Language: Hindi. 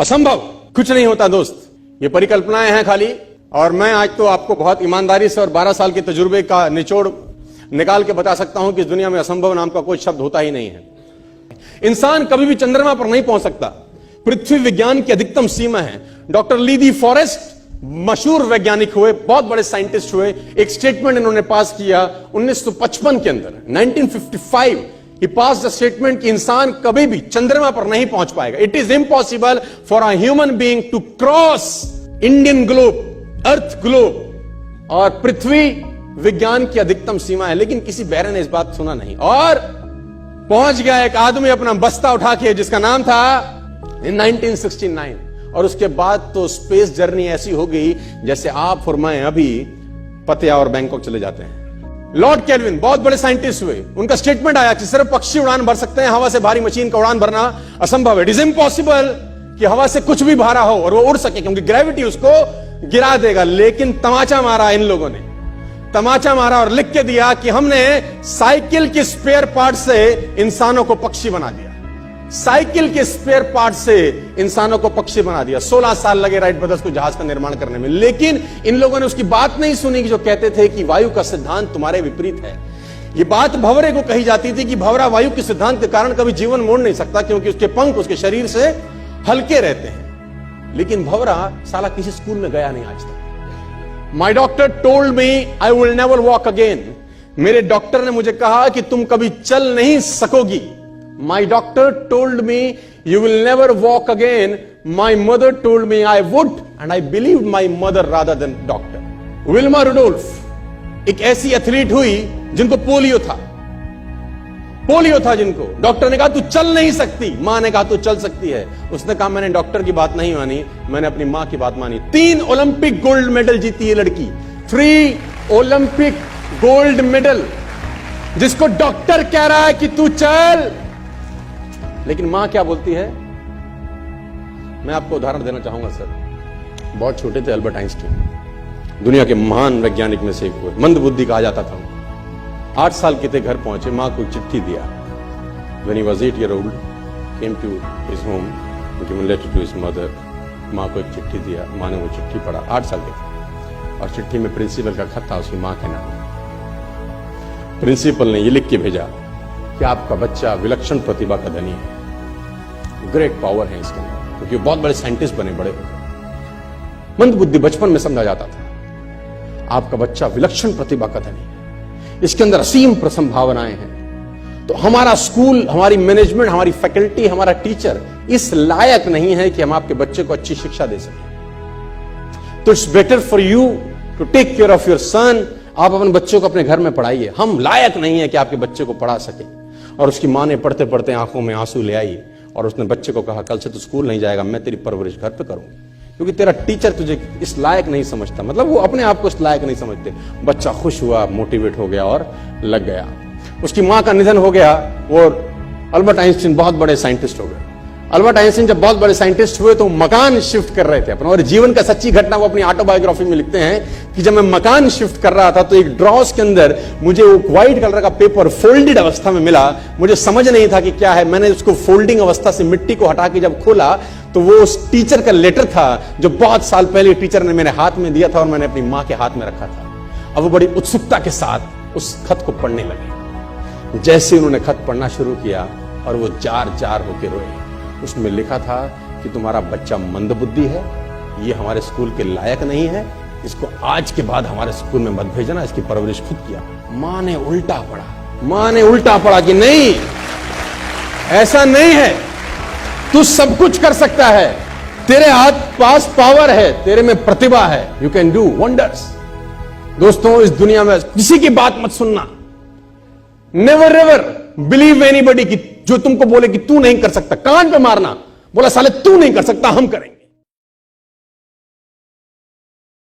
असंभव कुछ नहीं होता दोस्त, ये परिकल्पनाएं हैं खाली। और मैं आज तो आपको बहुत ईमानदारी से और 12 साल के तजुर्बे का निचोड़ निकाल के बता सकता हूं कि इस दुनिया में असंभव नाम का कोई शब्द होता ही नहीं है। इंसान कभी भी चंद्रमा पर नहीं पहुंच सकता, पृथ्वी विज्ञान की अधिकतम सीमा है। डॉक्टर ली दी फॉरेस्ट मशहूर वैज्ञानिक हुए, बहुत बड़े साइंटिस्ट हुए। एक स्टेटमेंट इन्होंने पास किया 1955 के अंदर, 1955 ही पास द स्टेटमेंट कि इंसान कभी भी चंद्रमा पर नहीं पहुंच पाएगा। It is impossible for a human being to cross Indian globe, earth globe. और पृथ्वी विज्ञान की अधिकतम सीमा है, लेकिन किसी बहरे ने इस बात सुना नहीं। और पहुंच गया एक आदमी अपना बस्ता उठा के, जिसका नाम था इन 1969। और उसके बाद तो स्पेस जर्नी ऐसी हो गई जैसे आप और मैं अभी पतिया और बैंकॉक चले जाते हैं। लॉर्ड केल्विन बहुत बड़े साइंटिस्ट हुए, उनका स्टेटमेंट आया कि सिर्फ पक्षी उड़ान भर सकते हैं, हवा से भारी मशीन का उड़ान भरना असंभव है। इट इज इम्पॉसिबल कि हवा से कुछ भी भारा हो और वो उड़ सके, क्योंकि ग्रेविटी उसको गिरा देगा। लेकिन तमाचा मारा इन लोगों ने, तमाचा मारा और लिख के दिया कि हमने साइकिल के स्पेयर पार्ट से इंसानों को पक्षी बना दिया। साइकिल के स्पेयर पार्ट से इंसानों को पक्षी बना दिया। 16 साल लगे राइट ब्रदर्स को जहाज का निर्माण करने में, लेकिन इन लोगों ने उसकी बात नहीं सुनी कि जो कहते थे कि वायु का सिद्धांत तुम्हारे विपरीत है। यह बात भंवरे को कही जाती थी कि भंवरा वायु के सिद्धांत के कारण कभी जीवन मोड़ नहीं सकता, क्योंकि उसके पंख उसके शरीर से हल्के रहते हैं। लेकिन भंवरा साला किसी स्कूल में गया नहीं आज तक। माई doctor told me I will never walk again. मेरे डॉक्टर ने मुझे कहा कि तुम कभी चल नहीं सकोगी। My doctor told me you will never walk again. My mother told me I would, and I believed my mother rather than doctor. Wilma Rudolph एक ऐसी एथलीट हुई जिनको पोलियो था, जिनको डॉक्टर ने कहा तू चल नहीं सकती, मां ने कहा तू चल सकती है। उसने कहा मैंने डॉक्टर की बात नहीं मानी, मैंने अपनी मां की बात मानी। 3 ओलंपिक गोल्ड मेडल जीती है लड़की, 3 ओलंपिक गोल्ड मेडल, जिसको डॉक्टर कह रहा है कि तू चल। लेकिन मां क्या बोलती है? मैं आपको उदाहरण देना चाहूंगा सर। बहुत छोटे थे अल्बर्ट आइंस्टीन, दुनिया के महान वैज्ञानिक में से एक हुए, मंद बुद्धि कहा जाता था। 8 साल के थे, घर पहुंचे, मां को चिट्ठी दिया। When he was 8 years old, came to his home, given letter to his mother. मां को एक चिट्ठी दिया, मां ने वो चिट्ठी पढ़ा। 8 साल के थे, और चिट्ठी में प्रिंसिपल का खत था उसकी मां के नाम। प्रिंसिपल ने ये लिख के भेजा कि आपका बच्चा विलक्षण प्रतिभा का धनी है, ग्रेट पावर है इसके अंदर, क्योंकि बहुत बड़े साइंटिस्ट बने, बड़े मंद बुद्धि बचपन में समझा जाता था। आपका बच्चा विलक्षण प्रतिभा का धनी है, इसके अंदर असीम संभावनाएं हैं। तो हमारा स्कूल, हमारी मैनेजमेंट, हमारी फैकल्टी, हमारा टीचर इस लायक नहीं है कि हम आपके बच्चे को अच्छी शिक्षा दे सकें। तो it's better for you to take care of your son. आप अपने बच्चों को अपने घर में पढ़ाइए, हम लायक नहीं है कि आपके बच्चे को पढ़ा सके। और उसकी मां ने पढ़ते पढ़ते आंखों में आंसू ले आई और उसने बच्चे को कहा कल से तू स्कूल नहीं जाएगा, मैं तेरी परवरिश घर पे करूंगी, क्योंकि तेरा टीचर तुझे इस लायक नहीं समझता। मतलब वो अपने आप को इस लायक नहीं समझते। बच्चा खुश हुआ, मोटिवेट हो गया और लग गया। उसकी मां का निधन हो गया और अल्बर्ट आइंस्टीन बहुत बड़े साइंटिस्ट हो गए। अल्बर्ट आइंस्टीन जब बहुत बड़े साइंटिस्ट हुए तो मकान शिफ्ट कर रहे थे अपना, और जीवन का सच्ची घटना वो अपनी ऑटोबायोग्राफी में लिखते हैं कि जब मैं मकान शिफ्ट कर रहा था तो एक ड्रॉस के अंदर मुझे वो व्हाइट कलर का पेपर फोल्डेड अवस्था में मिला। मुझे समझ नहीं था कि क्या है। मैंने उसको फोल्डिंग अवस्था से मिट्टी को हटा के जब खोला तो वो उस टीचर का लेटर था जो बहुत साल पहले टीचर ने मेरे हाथ में दिया था और मैंने अपनी मां के हाथ में रखा था। अब वो बड़ी उत्सुकता के साथ उस खत को पढ़ने लगे। जैसे उन्होंने खत पढ़ना शुरू किया और वो जार जार होके रोए। उसमें लिखा था कि तुम्हारा बच्चा मंदबुद्धि है, ये हमारे स्कूल के लायक नहीं है, इसको आज के बाद हमारे स्कूल में मत भेजना, इसकी परवरिश खुद किया। मां ने उल्टा पढ़ा, मां ने उल्टा पढ़ा कि नहीं, ऐसा नहीं है, तू सब कुछ कर सकता है, तेरे हाथ पास पावर है, तेरे में प्रतिभा है, यू कैन डू वंडर्स। दोस्तों, इस दुनिया में किसी की बात मत सुनना। नेवर एवर बिलीव एनीबॉडी कि जो तुमको बोले कि तू नहीं कर सकता, कान पे मारना, बोला साले तू नहीं कर सकता, हम करेंगे।